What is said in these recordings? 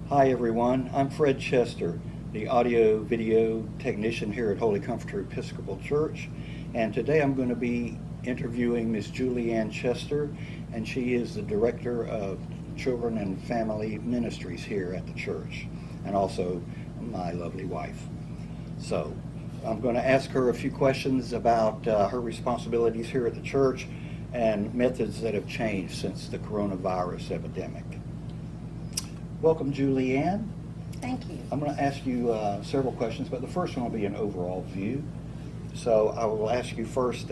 Hi everyone, I'm Fred Chester, the audio video technician here at Holy Comforter Episcopal Church, and today I'm going to be interviewing Miss Julianne Chester, and she is the Director of Children and Family Ministries here at the church, and also my lovely wife. So I'm going to ask her a few questions about her responsibilities here at the church and methods that have changed since the coronavirus epidemic. Welcome, Julianne. Thank you. I'm going to ask you several questions, but the first one will be an overall view. So I will ask you first,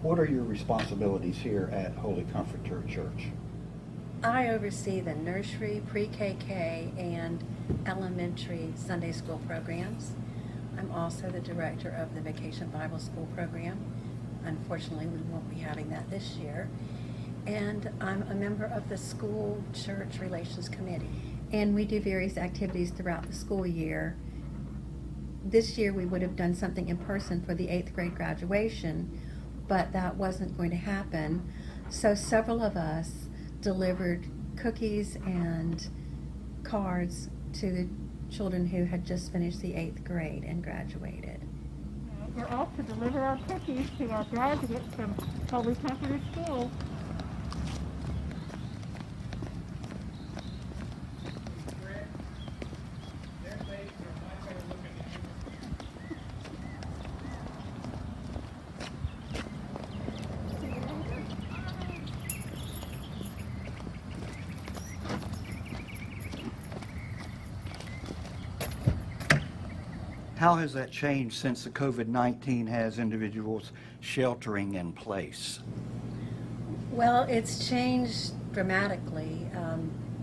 what are your responsibilities here at Holy Comforter Church? I oversee the nursery, pre-KK, and elementary Sunday school programs. I'm also the director of the Vacation Bible School program. Unfortunately, we won't be having that this year. And I'm a member of the School Church Relations Committee. And we do various activities throughout the school year. This year we would have done something in person for the 8th grade graduation, but that wasn't going to happen. So several of us delivered cookies and cards to the children who had just finished the 8th grade and graduated. We're off to deliver our cookies to our graduates from Holy Comforter School. How has that changed since the COVID-19 has individuals sheltering in place? Well, it's changed dramatically.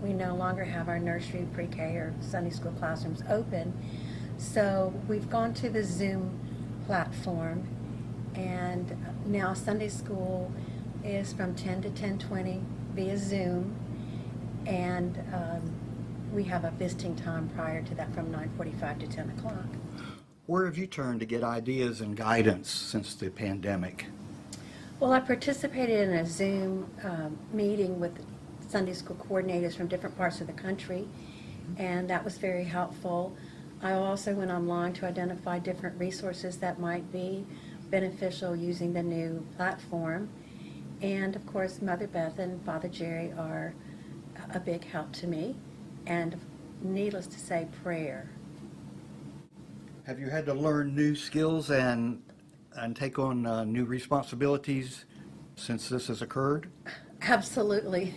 We no longer have our nursery, pre-K, or Sunday school classrooms open. So we've gone to the Zoom platform, and now Sunday school is from 10 to 10:20 via Zoom, and we have a visiting time prior to that from 9:45 to 10 o'clock. Where have you turned to get ideas and guidance since the pandemic? Well, I participated in a Zoom meeting with Sunday school coordinators from different parts of the country, and that was very helpful. I also went online to identify different resources that might be beneficial using the new platform. And of course, Mother Beth and Father Jerry are a big help to me, and needless to say, prayer. Have you had to learn new skills and take on new responsibilities since this has occurred? Absolutely.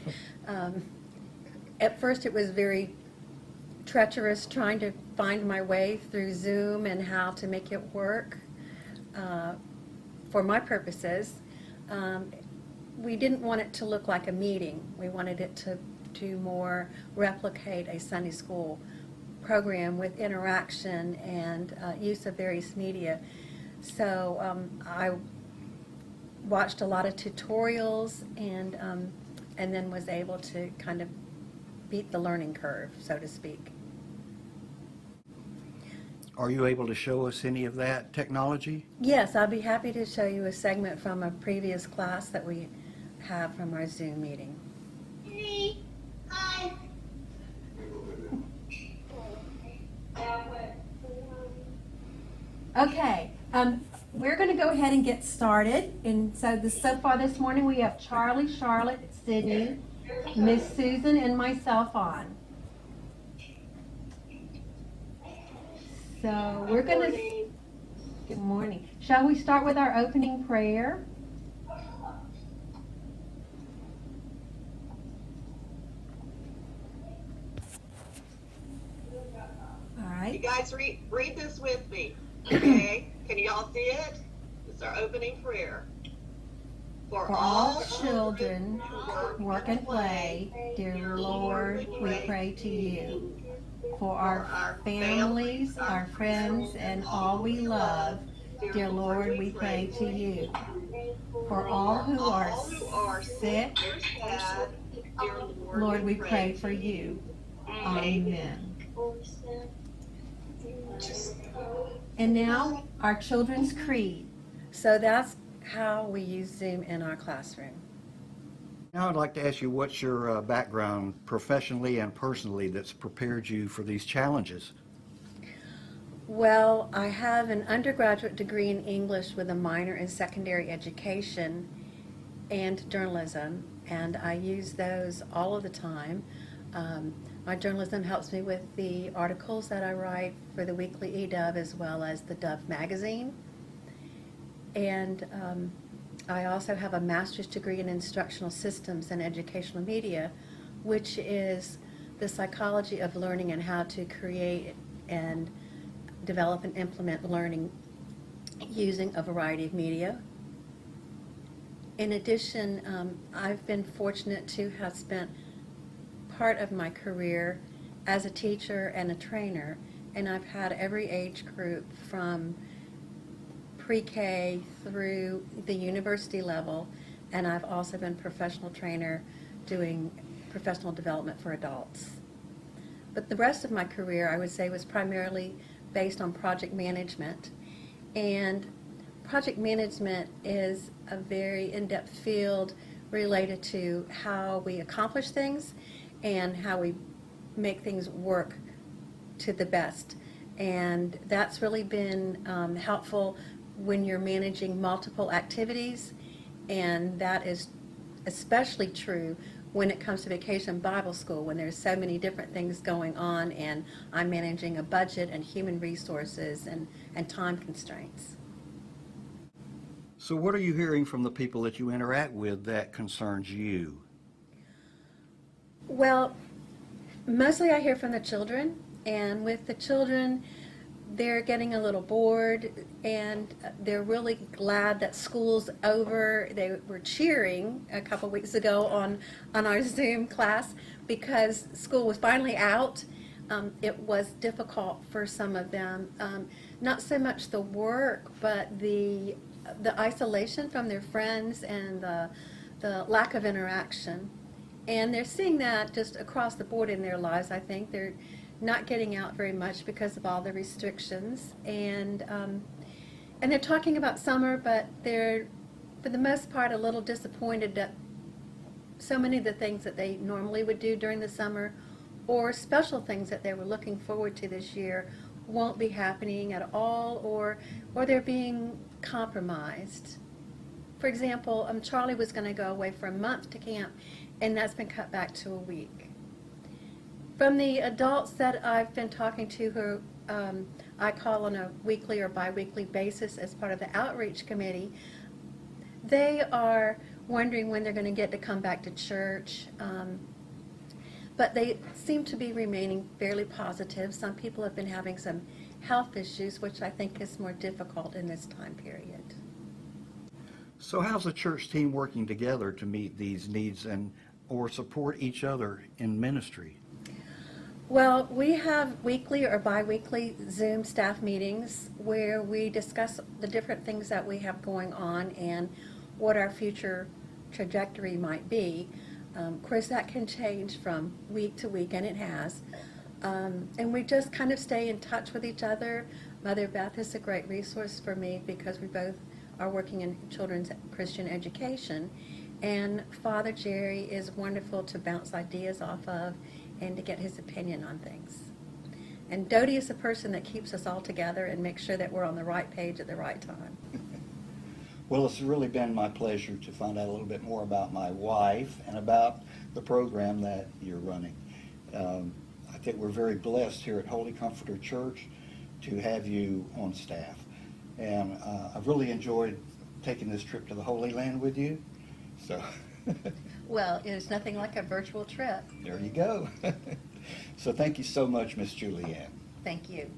At first it was very treacherous trying to find my way through Zoom and how to make it work for my purposes. We didn't want it to look like a meeting. We wanted it to more replicate a Sunday school program with interaction and use of various media. So I watched a lot of tutorials and then was able to kind of beat the learning curve, so to speak. Are you able to show us any of that technology? Yes, I'll be happy to show you a segment from a previous class that we have from our Zoom meeting. Hi. Okay, we're going to go ahead and get started. And so far this morning we have Charlie, Charlotte, Sydney, Miss Susan, and myself on. So we're going to, good morning. Shall we start with our opening prayer? All right. You guys read this with me, okay? Can you all see it? It's our opening prayer. For all children, work and play, dear Lord, we pray to you. For our families, our friends, and all we love, dear Lord, we pray to you. For all who are sick, dear Lord, we pray for you. Amen. And now, our children's creed. So that's how we use Zoom in our classroom. Now I'd like to ask you, what's your background professionally and personally that's prepared you for these challenges? Well, I have an undergraduate degree in English with a minor in secondary education and journalism, and I use those all of the time. My journalism helps me with the articles that I write for the weekly eDove as well as the Dove magazine. And I also have a master's degree in instructional systems and educational media, which is the psychology of learning and how to create and develop and implement learning using a variety of media. In addition, I've been fortunate to have spent part of my career as a teacher and a trainer, and I've had every age group from pre-K through the university level, and I've also been professional trainer doing professional development for adults. But the rest of my career, I would say, was primarily based on project management. And project management is a very in-depth field related to how we accomplish things and how we make things work to the best. And that's really been helpful when you're managing multiple activities, and that is especially true when it comes to Vacation Bible School, when there's so many different things going on and I'm managing a budget and human resources and time constraints. So what are you hearing from the people that you interact with that concerns you? Well, mostly I hear from the children, and with the children, they're getting a little bored, and they're really glad that school's over. They were cheering a couple weeks ago on our Zoom class because school was finally out. It was difficult for some of them, not so much the work, but the isolation from their friends and the lack of interaction. And they're seeing that just across the board in their lives. I think they're not getting out very much because of all the restrictions, and they're talking about summer, but they're, for the most part, a little disappointed that so many of the things that they normally would do during the summer, or special things that they were looking forward to this year, won't be happening at all, or they're being compromised. For example, Charlie was going to go away for a month to camp, and that's been cut back to a week. From the adults that I've been talking to who I call on a weekly or bi-weekly basis as part of the outreach committee, they are wondering when they're going to get to come back to church, but they seem to be remaining fairly positive. Some people have been having some health issues, which I think is more difficult in this time period. So how's the church team working together to meet these needs and or support each other in ministry? Well, we have weekly or bi-weekly Zoom staff meetings where we discuss the different things that we have going on and what our future trajectory might be. Of course, that can change from week to week, and it has. And we just kind of stay in touch with each other. Mother Beth is a great resource for me because we both are working in children's Christian education. And Father Jerry is wonderful to bounce ideas off of and to get his opinion on things. And Dodie is the person that keeps us all together and makes sure that we're on the right page at the right time. Well, it's really been my pleasure to find out a little bit more about my wife and about the program that you're running. I think we're very blessed here at Holy Comforter Church to have you on staff. And I've really enjoyed taking this trip to the Holy Land with you. So. Well, it's nothing like a virtual trip. There you go. So thank you so much, Miss Julianne. Thank you.